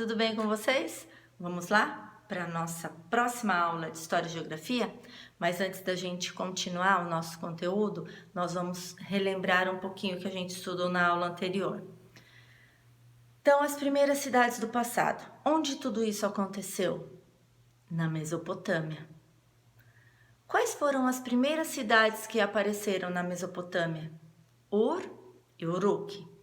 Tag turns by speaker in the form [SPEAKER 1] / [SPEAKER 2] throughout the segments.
[SPEAKER 1] tudo bem com vocês? Vamos lá para a nossa próxima aula de História e Geografia? Mas antes da gente continuar o nosso conteúdo, nós vamos relembrar um pouquinho o que a gente estudou na aula anterior. Então, as primeiras cidades do passado. Onde tudo isso aconteceu? Na Mesopotâmia. Quais foram as primeiras cidades que apareceram na Mesopotâmia? Ur e Uruk.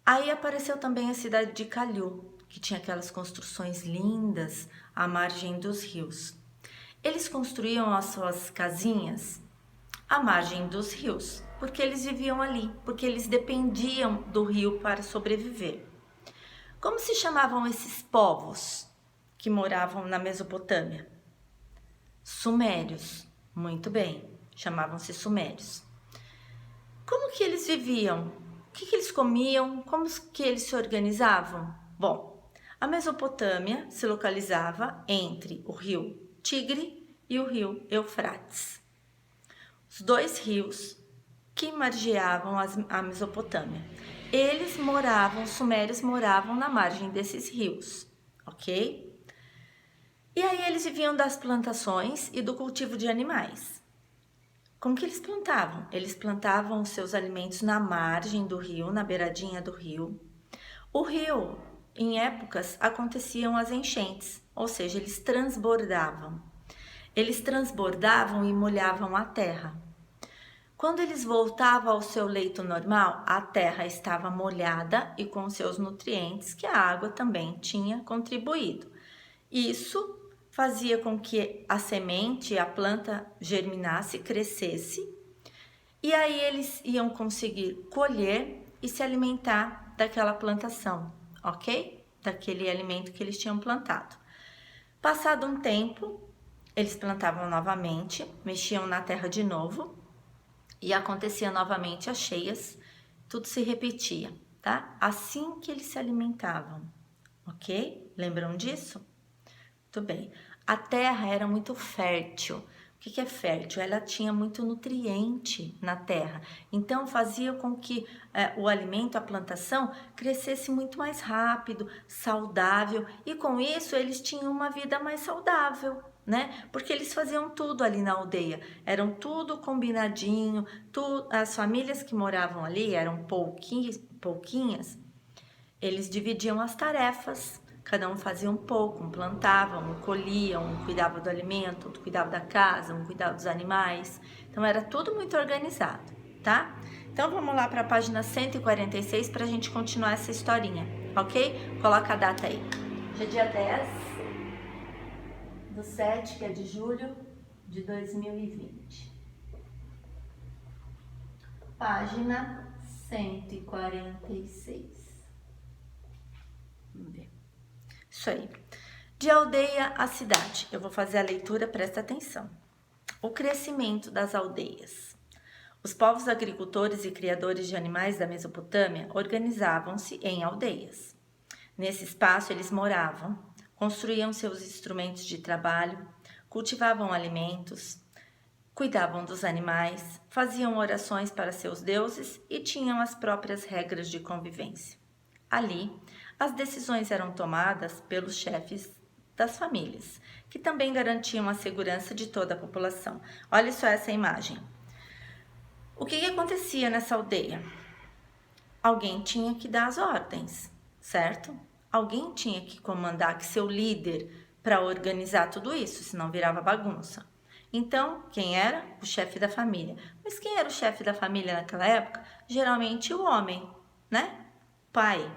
[SPEAKER 1] Aí apareceu também a cidade de Calhu, que tinha aquelas construções lindas à margem dos rios. Eles construíam as suas casinhas à margem dos rios, porque eles viviam ali, porque eles dependiam do rio para sobreviver. Como se chamavam esses povos que moravam na Mesopotâmia? Sumérios. Muito bem, chamavam-se sumérios. Como que eles viviam? O que eles comiam? Como que eles se organizavam? Bom, a Mesopotâmia se localizava entre o rio Tigre e o rio Eufrates. Os dois rios que margeavam a Mesopotâmia. Os sumérios moravam na margem desses rios, ok? E aí eles viviam das plantações e do cultivo de animais. Como que eles plantavam? Eles plantavam os seus alimentos na margem do rio, na beiradinha do rio. O rio, em épocas, aconteciam as enchentes, ou seja, eles transbordavam. Eles transbordavam e molhavam a terra. Quando eles voltavam ao seu leito normal, a terra estava molhada e com seus nutrientes que a água também tinha contribuído. Isso fazia com que a semente, a planta germinasse, crescesse, e aí eles iam conseguir colher e se alimentar daquela plantação, ok? Daquele alimento que eles tinham plantado. Passado um tempo, eles plantavam novamente, mexiam na terra de novo, e acontecia novamente as cheias, tudo se repetia, tá? Assim que eles se alimentavam, ok? Lembram disso? Muito bem. A terra era muito fértil. O que é fértil? Ela tinha muito nutriente na terra. Então, fazia com que o alimento, a plantação, crescesse muito mais rápido, saudável. E com isso, eles tinham uma vida mais saudável, né? Porque eles faziam tudo ali na aldeia. Eram tudo combinadinho. As famílias que moravam ali eram pouquinhas. Eles dividiam as tarefas. Cada um fazia um pouco, um plantava, um colhia, um cuidava do alimento, outro cuidava da casa, um cuidava dos animais. Então, era tudo muito organizado, tá? Então, vamos lá para a página 146 para a gente continuar essa historinha, ok? Coloca a data aí. Hoje é dia 10/7, que é de julho de 2020. Página 146. Vamos ver. Isso aí. De aldeia à cidade. Eu vou fazer a leitura, presta atenção. O crescimento das aldeias. Os povos agricultores e criadores de animais da Mesopotâmia organizavam-se em aldeias. Nesse espaço eles moravam, construíam seus instrumentos de trabalho, cultivavam alimentos, cuidavam dos animais, faziam orações para seus deuses e tinham as próprias regras de convivência. Ali, as decisões eram tomadas pelos chefes das famílias, que também garantiam a segurança de toda a população. Olha só essa imagem. O que acontecia nessa aldeia? Alguém tinha que dar as ordens, certo? Alguém tinha que comandar, que ser o líder para organizar tudo isso, senão virava bagunça. Então, quem era? O chefe da família. Mas quem era o chefe da família naquela época? Geralmente o homem, né? Pai,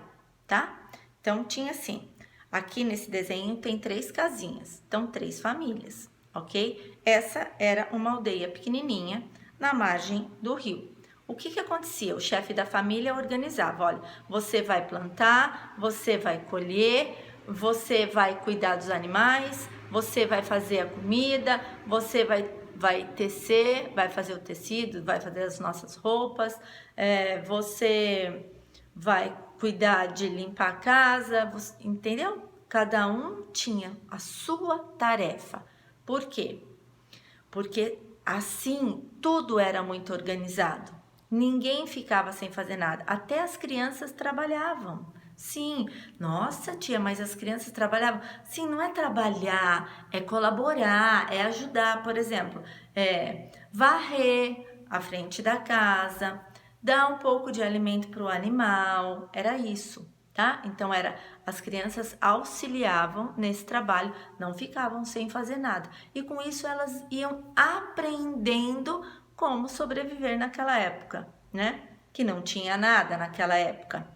[SPEAKER 1] tá? Então, tinha assim, aqui nesse desenho tem 3 casinhas, então 3 famílias, ok? Essa era uma aldeia pequenininha na margem do rio. O que acontecia? O chefe da família organizava, olha, você vai plantar, você vai colher, você vai cuidar dos animais, você vai fazer a comida, você vai tecer, vai fazer o tecido, vai fazer as nossas roupas, você vai cuidar de limpar a casa, entendeu? Cada um tinha a sua tarefa. Por quê? Porque assim tudo era muito organizado. Ninguém ficava sem fazer nada. Até as crianças trabalhavam, Sim, nossa tia, mas as crianças trabalhavam. Sim, não é trabalhar, é colaborar, é ajudar, por exemplo, varrer a frente da casa, dar um pouco de alimento para o animal, era isso, tá? Então as crianças auxiliavam nesse trabalho, não ficavam sem fazer nada. E com isso elas iam aprendendo como sobreviver naquela época, né? Que não tinha nada naquela época.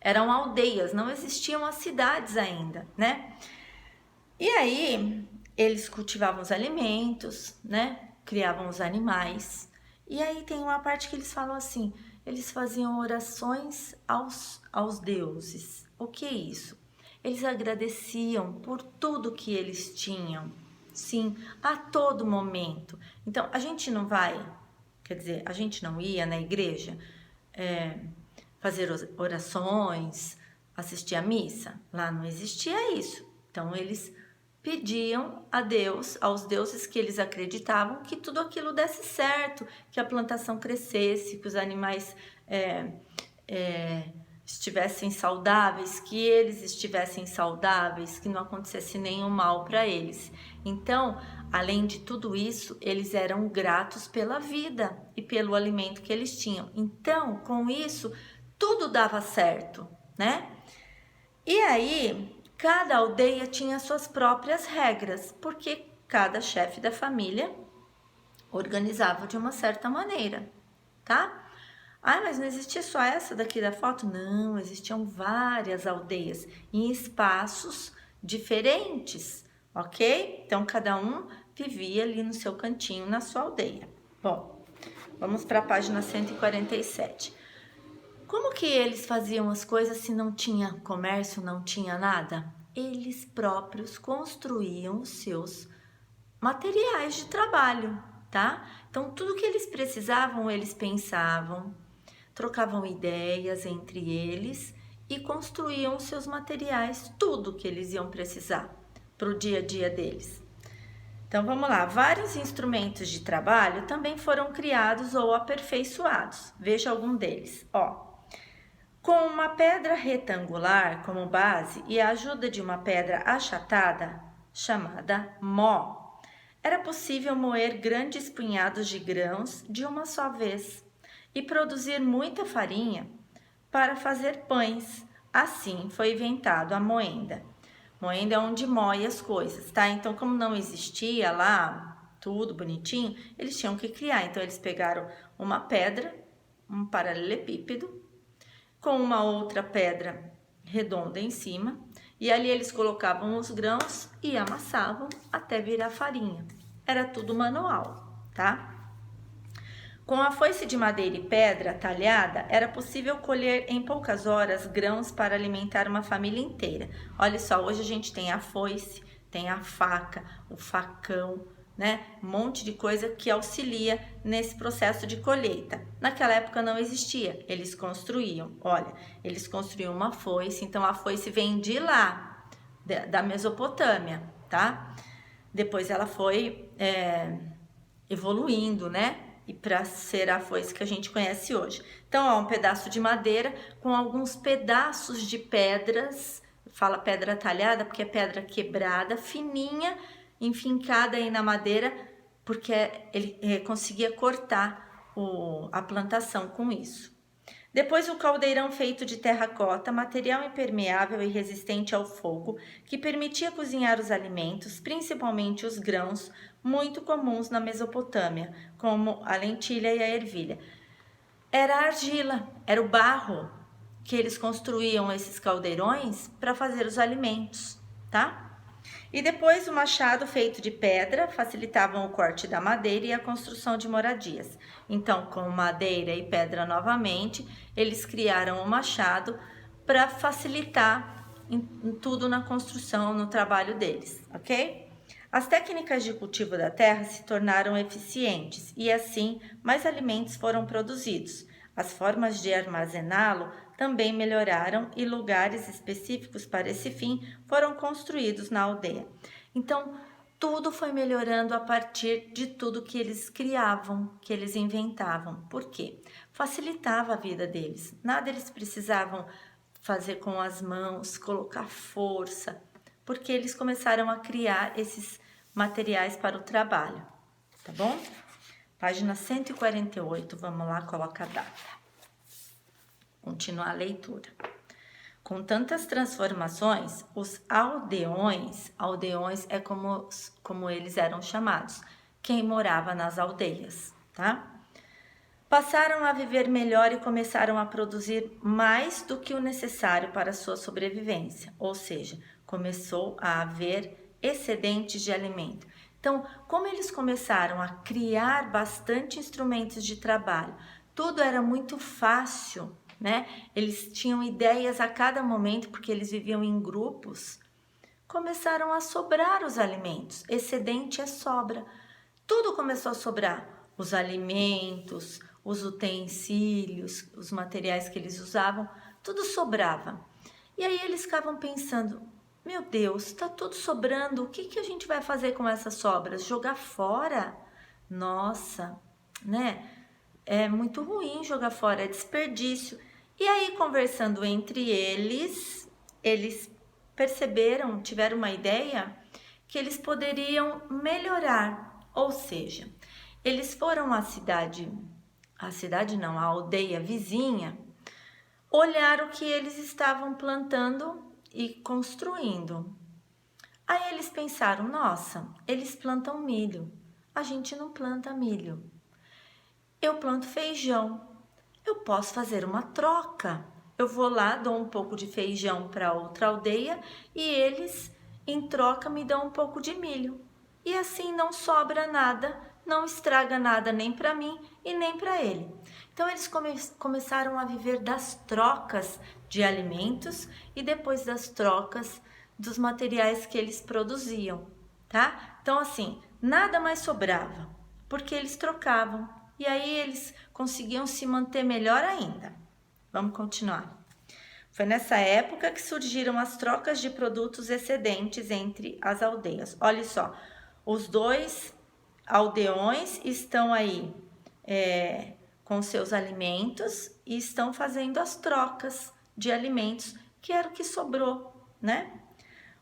[SPEAKER 1] Eram aldeias, não existiam as cidades ainda, né? E aí eles cultivavam os alimentos, né? Criavam os animais. E aí tem uma parte que eles falam assim: eles faziam orações aos deuses. O que é isso? Eles agradeciam por tudo que eles tinham, sim, a todo momento. Então a gente não vai, quer dizer, a gente não ia na igreja fazer orações, assistir a missa. Lá não existia isso. Então eles pediam a Deus, aos deuses que eles acreditavam, que tudo aquilo desse certo, que a plantação crescesse, que os animais estivessem saudáveis, que eles estivessem saudáveis, que não acontecesse nenhum mal para eles. Então, além de tudo isso, eles eram gratos pela vida e pelo alimento que eles tinham. Então, com isso, tudo dava certo, né? E aí, cada aldeia tinha suas próprias regras, porque cada chefe da família organizava de uma certa maneira, tá? Ah, mas não existia só essa daqui da foto? Não, existiam várias aldeias em espaços diferentes, ok? Então, cada um vivia ali no seu cantinho, na sua aldeia. Bom, vamos para a página 147. Como que eles faziam as coisas se não tinha comércio, não tinha nada? Eles próprios construíam os seus materiais de trabalho, tá? Então, tudo que eles precisavam, eles pensavam, trocavam ideias entre eles e construíam os seus materiais, tudo que eles iam precisar para o dia a dia deles. Então vamos lá, vários instrumentos de trabalho também foram criados ou aperfeiçoados. Veja algum deles. Com uma pedra retangular como base e a ajuda de uma pedra achatada, chamada mó, era possível moer grandes punhados de grãos de uma só vez e produzir muita farinha para fazer pães. Assim foi inventado a moenda. Moenda é onde moe as coisas, tá? Então, como não existia lá tudo bonitinho, eles tinham que criar. Então, eles pegaram uma pedra, um paralelepípedo, com uma outra pedra redonda em cima, e ali eles colocavam os grãos e amassavam até virar farinha. Era tudo manual, tá? Com a foice de madeira e pedra talhada, era possível colher em poucas horas grãos para alimentar uma família inteira. Olha só, hoje a gente tem a foice, tem a faca, o facão, né? Um monte de coisa que auxilia nesse processo de colheita. Naquela época não existia, eles construíam. Olha, eles construíam uma foice, então a foice vem de lá, da Mesopotâmia, tá? Depois ela foi evoluindo, né? E para ser a foice que a gente conhece hoje. Então, um pedaço de madeira com alguns pedaços de pedras, fala pedra talhada porque é pedra quebrada, fininha, enfincada aí na madeira, porque ele conseguia cortar a plantação com isso. Depois o caldeirão feito de terracota, material impermeável e resistente ao fogo, que permitia cozinhar os alimentos, principalmente os grãos, muito comuns na Mesopotâmia, como a lentilha e a ervilha. Era a argila, era o barro que eles construíam esses caldeirões para fazer os alimentos, tá? E depois o machado feito de pedra facilitavam o corte da madeira e a construção de moradias. Então, com madeira e pedra novamente, eles criaram o machado para facilitar em tudo na construção, no trabalho deles, ok? As técnicas de cultivo da terra se tornaram eficientes e assim mais alimentos foram produzidos. As formas de armazená-lo também melhoraram e lugares específicos para esse fim foram construídos na aldeia. Então, tudo foi melhorando a partir de tudo que eles criavam, que eles inventavam. Por quê? Facilitava a vida deles. Nada eles precisavam fazer com as mãos, colocar força, porque eles começaram a criar esses materiais para o trabalho, tá bom? Página 148, vamos lá, coloca a data. Continuar a leitura. Com tantas transformações, os aldeões é como eles eram chamados, quem morava nas aldeias, tá? Passaram a viver melhor e começaram a produzir mais do que o necessário para sua sobrevivência, ou seja, começou a haver excedentes de alimento. Então, como eles começaram a criar bastante instrumentos de trabalho, tudo era muito fácil, né? Eles tinham ideias a cada momento, porque eles viviam em grupos, começaram a sobrar os alimentos. Excedente é sobra. Tudo começou a sobrar. Os alimentos, os utensílios, os materiais que eles usavam, tudo sobrava. E aí eles ficavam pensando, meu Deus, está tudo sobrando, o que a gente vai fazer com essas sobras? Jogar fora? Nossa, né? É muito ruim jogar fora, é desperdício. E aí, conversando entre eles perceberam, tiveram uma ideia que eles poderiam melhorar, ou seja, eles foram à aldeia vizinha, olhar o que eles estavam plantando e construindo. Aí eles pensaram, nossa, eles plantam milho, a gente não planta milho. Eu planto feijão, eu posso fazer uma troca. Eu vou lá, dou um pouco de feijão para outra aldeia e eles, em troca, me dão um pouco de milho. E assim não sobra nada, não estraga nada nem para mim e nem para ele. Então eles começaram a viver das trocas de alimentos e depois das trocas dos materiais que eles produziam, tá? Então assim, nada mais sobrava, porque eles trocavam e aí eles conseguiam se manter melhor ainda. Vamos continuar. Foi nessa época que surgiram as trocas de produtos excedentes entre as aldeias. Olha só, os dois aldeões estão aí com seus alimentos e estão fazendo as trocas de alimentos, que era o que sobrou, né?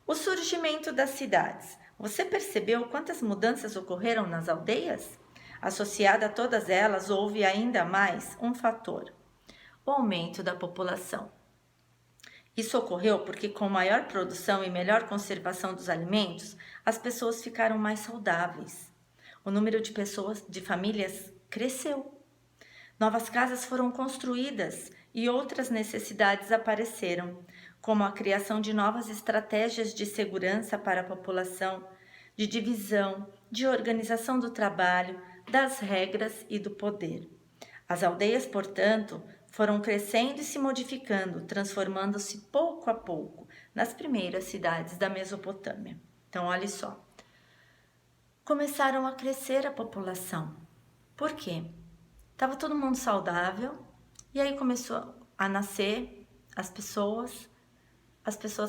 [SPEAKER 1] O surgimento das cidades. Você percebeu quantas mudanças ocorreram nas aldeias? Associada a todas elas, houve ainda mais um fator: o aumento da população. Isso ocorreu porque, com maior produção e melhor conservação dos alimentos, as pessoas ficaram mais saudáveis. O número de pessoas, de famílias, cresceu. Novas casas foram construídas e outras necessidades apareceram, como a criação de novas estratégias de segurança para a população, de divisão, de organização do trabalho, das regras e do poder. As aldeias, portanto, foram crescendo e se modificando, transformando-se pouco a pouco nas primeiras cidades da Mesopotâmia. Então, olha só. Começaram a crescer a população. Por quê? Estava todo mundo saudável e aí começou a nascer as pessoas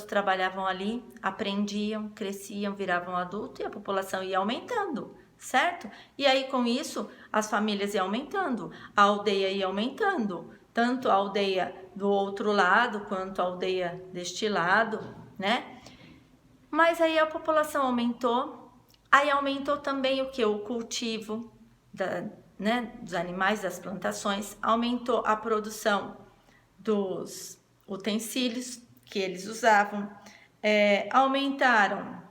[SPEAKER 1] trabalhavam ali, aprendiam, cresciam, viravam adulto e a população ia aumentando, certo? E aí com isso as famílias iam aumentando, a aldeia ia aumentando, tanto a aldeia do outro lado quanto a aldeia deste lado, né? Mas aí a população aumentou, aí aumentou também o que? O cultivo dos animais, das plantações, aumentou a produção dos utensílios que eles usavam, aumentaram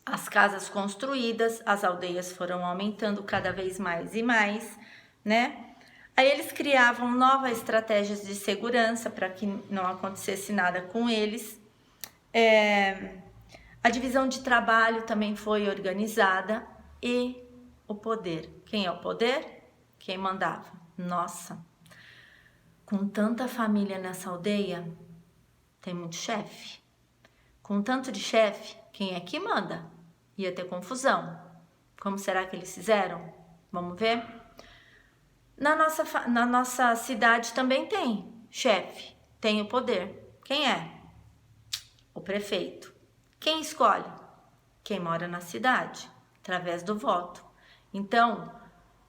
[SPEAKER 1] as casas construídas, as aldeias foram aumentando cada vez mais e mais, né? Aí eles criavam novas estratégias de segurança para que não acontecesse nada com eles. A divisão de trabalho também foi organizada e o poder. Quem é o poder? Quem mandava? Nossa, com tanta família nessa aldeia, tem muito chefe. Com tanto de chefe, quem é que manda? Ia ter confusão. Como será que eles fizeram? Vamos ver? Na nossa cidade também tem chefe, tem o poder. Quem é? O prefeito. Quem escolhe? Quem mora na cidade, através do voto. Então,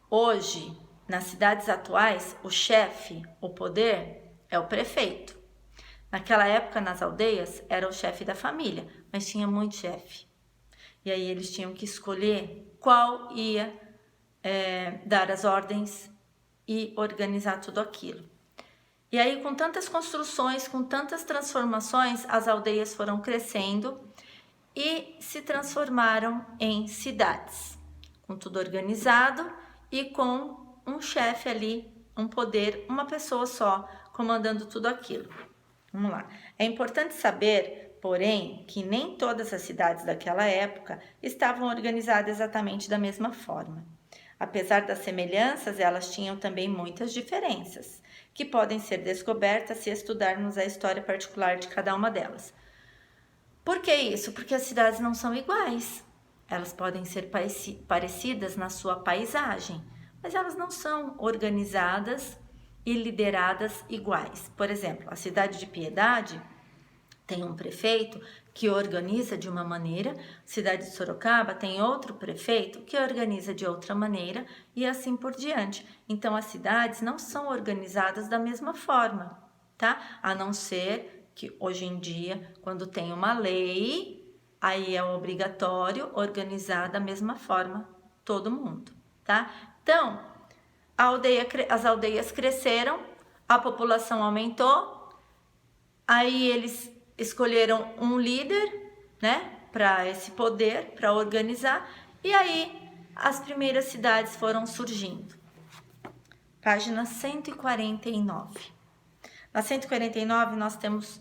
[SPEAKER 1] hoje, nas cidades atuais, o chefe, o poder, é o prefeito. Naquela época, nas aldeias, era o chefe da família, mas tinha muito chefe. E aí eles tinham que escolher qual ia dar as ordens e organizar tudo aquilo. E aí, com tantas construções, com tantas transformações, as aldeias foram crescendo e se transformaram em cidades, com tudo organizado e com um chefe ali, um poder, uma pessoa só comandando tudo aquilo. Vamos lá. É importante saber, porém, que nem todas as cidades daquela época estavam organizadas exatamente da mesma forma. Apesar das semelhanças, elas tinham também muitas diferenças, que podem ser descobertas se estudarmos a história particular de cada uma delas. Por que isso? Porque as cidades não são iguais. Elas podem ser parecidas na sua paisagem, mas elas não são organizadas e lideradas iguais. Por exemplo, a cidade de Piedade tem um prefeito que organiza de uma maneira, a cidade de Sorocaba tem outro prefeito que organiza de outra maneira e assim por diante. Então, as cidades não são organizadas da mesma forma, tá? A não ser que hoje em dia, quando tem uma lei, aí é obrigatório organizar da mesma forma todo mundo, tá? Então, as aldeias cresceram, a população aumentou, aí eles escolheram um líder, né, para esse poder, para organizar, e aí as primeiras cidades foram surgindo. Página 149. Na 149 nós temos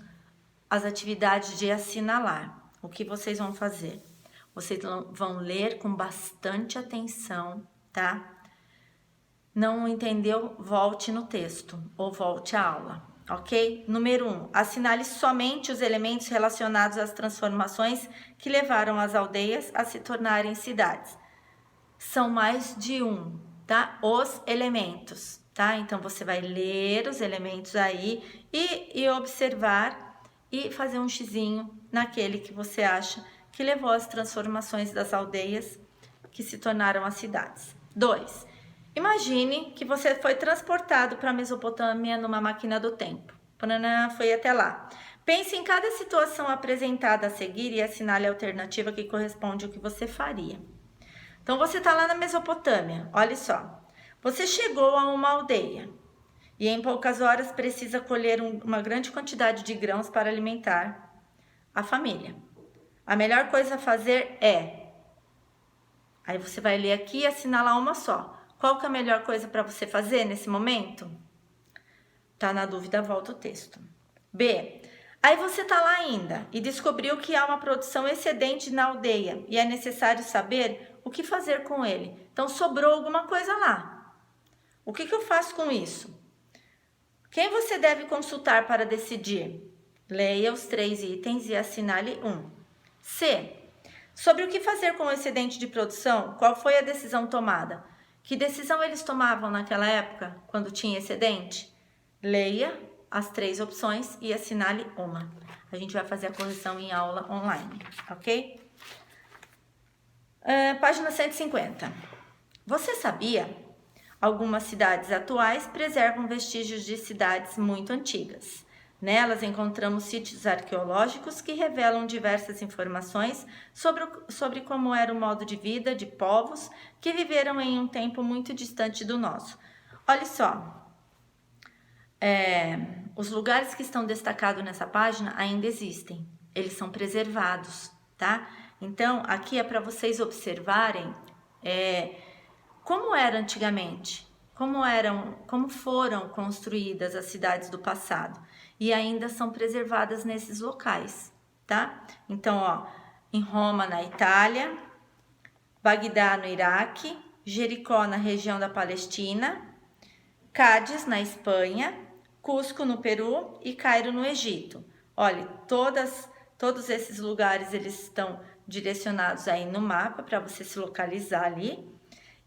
[SPEAKER 1] as atividades de assinalar. O que vocês vão fazer? Vocês vão ler com bastante atenção, tá? Não entendeu? Volte no texto ou volte à aula, ok? Número 1. Assinale somente os elementos relacionados às transformações que levaram as aldeias a se tornarem cidades. São mais de um, tá? Os elementos, tá? Então, você vai ler os elementos aí e observar e fazer um xizinho naquele que você acha que levou às transformações das aldeias que se tornaram as cidades. 2. Imagine que você foi transportado para a Mesopotâmia numa máquina do tempo. Foi até lá. Pense em cada situação apresentada a seguir e assinale a alternativa que corresponde ao que você faria. Então, você está lá na Mesopotâmia. Olha só. Você chegou a uma aldeia e em poucas horas precisa colher uma grande quantidade de grãos para alimentar a família. A melhor coisa a fazer é... Aí você vai ler aqui e assinalar uma só. Qual que é a melhor coisa para você fazer nesse momento? Tá na dúvida, volta o texto. B. Aí você tá lá ainda e descobriu que há uma produção excedente na aldeia e é necessário saber o que fazer com ele. Então, sobrou alguma coisa lá. O que eu faço com isso? Quem você deve consultar para decidir? Leia os 3 itens e assinale um. C. Sobre o que fazer com o excedente de produção, qual foi a decisão tomada? Que decisão eles tomavam naquela época, quando tinha excedente? Leia as 3 opções e assinale uma. A gente vai fazer a correção em aula online, ok? Página 150. Você sabia? Algumas cidades atuais preservam vestígios de cidades muito antigas. Nelas encontramos sítios arqueológicos que revelam diversas informações sobre como era o modo de vida de povos que viveram em um tempo muito distante do nosso. Olha só, os lugares que estão destacados nessa página ainda existem, eles são preservados, tá? Então, aqui é para vocês observarem como era antigamente, como foram construídas as cidades do passado e ainda são preservadas nesses locais, tá? Então, ó, em Roma, na Itália, Bagdá, no Iraque, Jericó, na região da Palestina, Cádiz, na Espanha, Cusco, no Peru e Cairo, no Egito. Olha, todos esses lugares eles estão direcionados aí no mapa para você se localizar ali.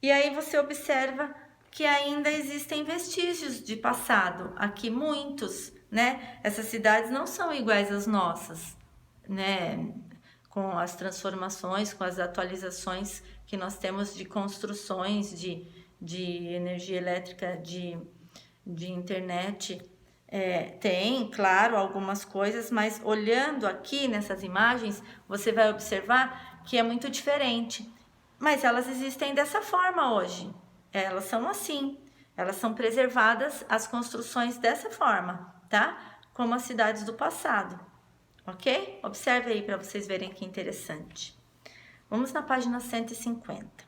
[SPEAKER 1] E aí você observa que ainda existem vestígios de passado, aqui muitos, né? Essas cidades não são iguais às nossas, né? Com as transformações, com as atualizações que nós temos de construções, de energia elétrica, de internet, Tem, claro, algumas coisas, mas olhando aqui nessas imagens, você vai observar que é muito diferente. Mas elas existem dessa forma hoje. Elas são assim. Elas são preservadas, as construções dessa forma, tá? Como as cidades do passado, ok? Observe aí para vocês verem que interessante. Vamos na página 150.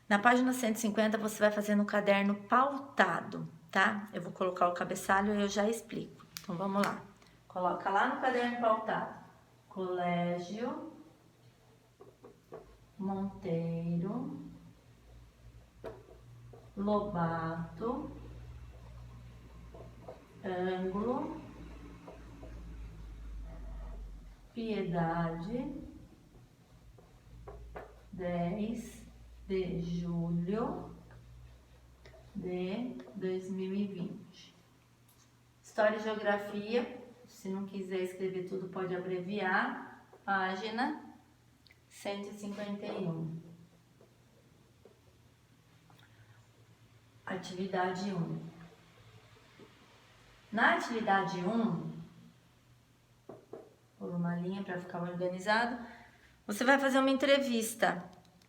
[SPEAKER 1] Na página 150 você vai fazer no caderno pautado, tá? Eu vou colocar o cabeçalho e eu já explico. Então vamos lá. Coloca lá no caderno pautado. Colégio Monteiro Lobato, ângulo Piedade, 10 de julho de 2020. História e Geografia, se não quiser escrever tudo, pode abreviar. Página 151. Atividade 1. Na atividade 1, por uma linha para ficar organizado, você vai fazer uma entrevista,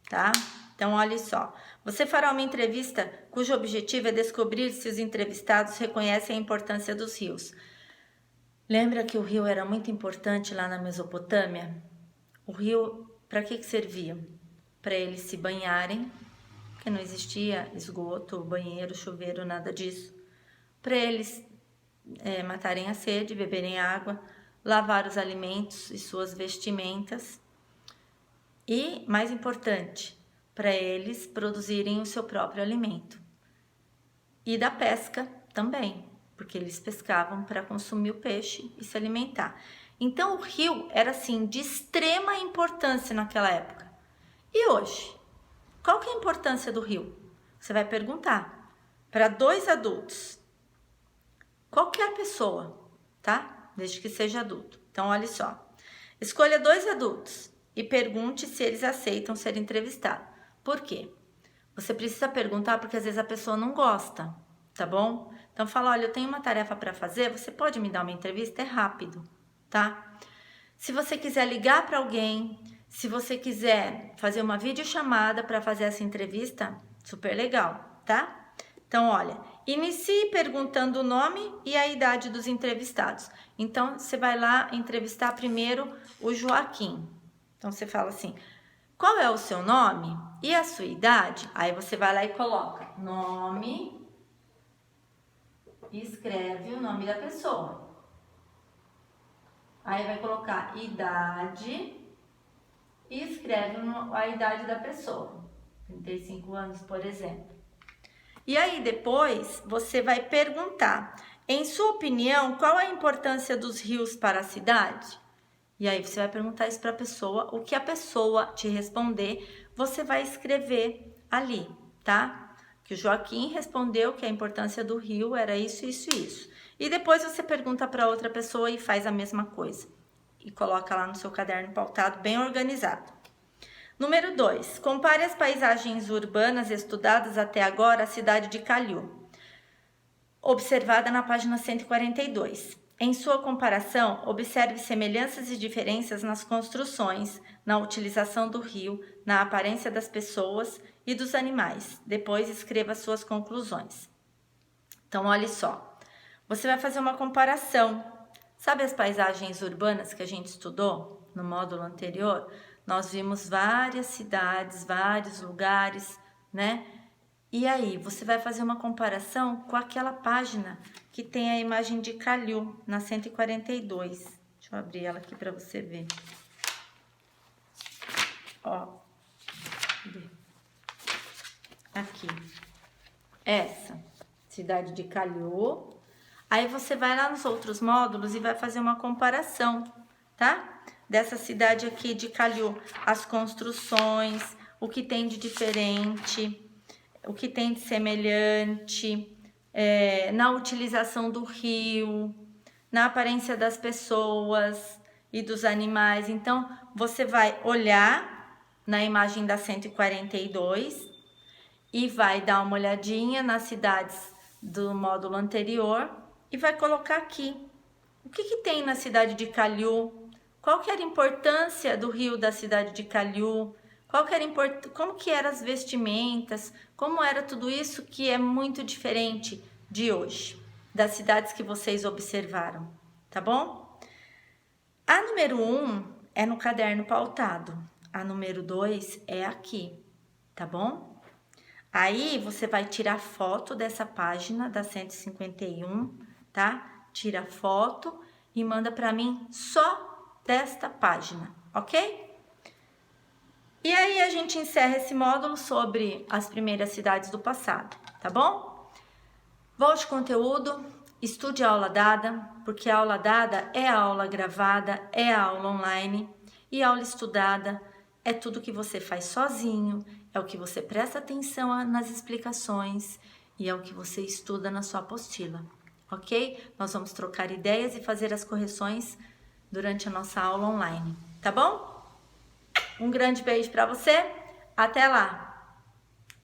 [SPEAKER 1] tá? Então, olha só. Você fará uma entrevista cujo objetivo é descobrir se os entrevistados reconhecem a importância dos rios. Lembra que o rio era muito importante lá na Mesopotâmia? O rio, para que servia? Para eles se banharem, porque não existia esgoto, banheiro, chuveiro, nada disso. Para eles matarem a sede, beberem água, lavar os alimentos e suas vestimentas. E, mais importante, para eles produzirem o seu próprio alimento. E da pesca também, porque eles pescavam para consumir o peixe e se alimentar. Então o rio era assim de extrema importância naquela época. E hoje? Qual que é a importância do rio? Você vai perguntar para 2 adultos. Qualquer pessoa, tá? Desde que seja adulto. Então olha só. Escolha 2 adultos e pergunte se eles aceitam ser entrevistados. Por quê? Você precisa perguntar porque às vezes a pessoa não gosta, tá bom? Então fala, olha, eu tenho uma tarefa para fazer, você pode me dar uma entrevista? É rápido, tá? Se você quiser ligar para alguém, se você quiser fazer uma videochamada para fazer essa entrevista, super legal, tá? Então, olha, inicie perguntando o nome e a idade dos entrevistados. Então, você vai lá entrevistar primeiro o Joaquim. Então, você fala assim, qual é o seu nome e a sua idade? Aí você vai lá e coloca nome e escreve o nome da pessoa. Aí vai colocar idade e escreve a idade da pessoa. 35 anos, por exemplo. E aí depois você vai perguntar, em sua opinião, qual a importância dos rios para a cidade? E aí você vai perguntar isso para a pessoa, o que a pessoa te responder, você vai escrever ali, tá? Que o Joaquim respondeu que a importância do rio era isso, isso e isso. E depois você pergunta para outra pessoa e faz a mesma coisa. E coloca lá no seu caderno pautado, bem organizado. Número 2. Compare as paisagens urbanas estudadas até agora à cidade de Calhu, observada na página 142. Em sua comparação, observe semelhanças e diferenças nas construções, na utilização do rio, na aparência das pessoas e dos animais. Depois escreva suas conclusões. Então, olhe só. Você vai fazer uma comparação. Sabe as paisagens urbanas que a gente estudou no módulo anterior? Nós vimos várias cidades, vários lugares, né? E aí, você vai fazer uma comparação com aquela página que tem a imagem de Calhu, na 142. Deixa eu abrir ela aqui para você ver. Ó. Aqui. Essa, cidade de Calhu. Aí você vai lá nos outros módulos e vai fazer uma comparação, tá? Dessa cidade aqui de Calhu, as construções, o que tem de diferente, o que tem de semelhante, na utilização do rio, na aparência das pessoas e dos animais. Então, você vai olhar na imagem da 142 e vai dar uma olhadinha nas cidades do módulo anterior e vai colocar aqui. O que tem na cidade de Calhu? Qual que era a importância do rio da cidade de Calhu? Como que eram as vestimentas? Como era tudo isso que é muito diferente de hoje, das cidades que vocês observaram, tá bom? A número 1 é no caderno pautado, a número 2 é aqui, tá bom? Aí você vai tirar foto dessa página da 151, tá? Tira foto e manda para mim só desta página, ok? E aí a gente encerra esse módulo sobre as primeiras cidades do passado, tá bom? Volte conteúdo, estude a aula dada, porque a aula dada é a aula gravada, é a aula online, e a aula estudada é tudo que você faz sozinho, é o que você presta atenção nas explicações e é o que você estuda na sua apostila, ok? Nós vamos trocar ideias e fazer as correções durante a nossa aula online, tá bom? Um grande beijo para você, até lá!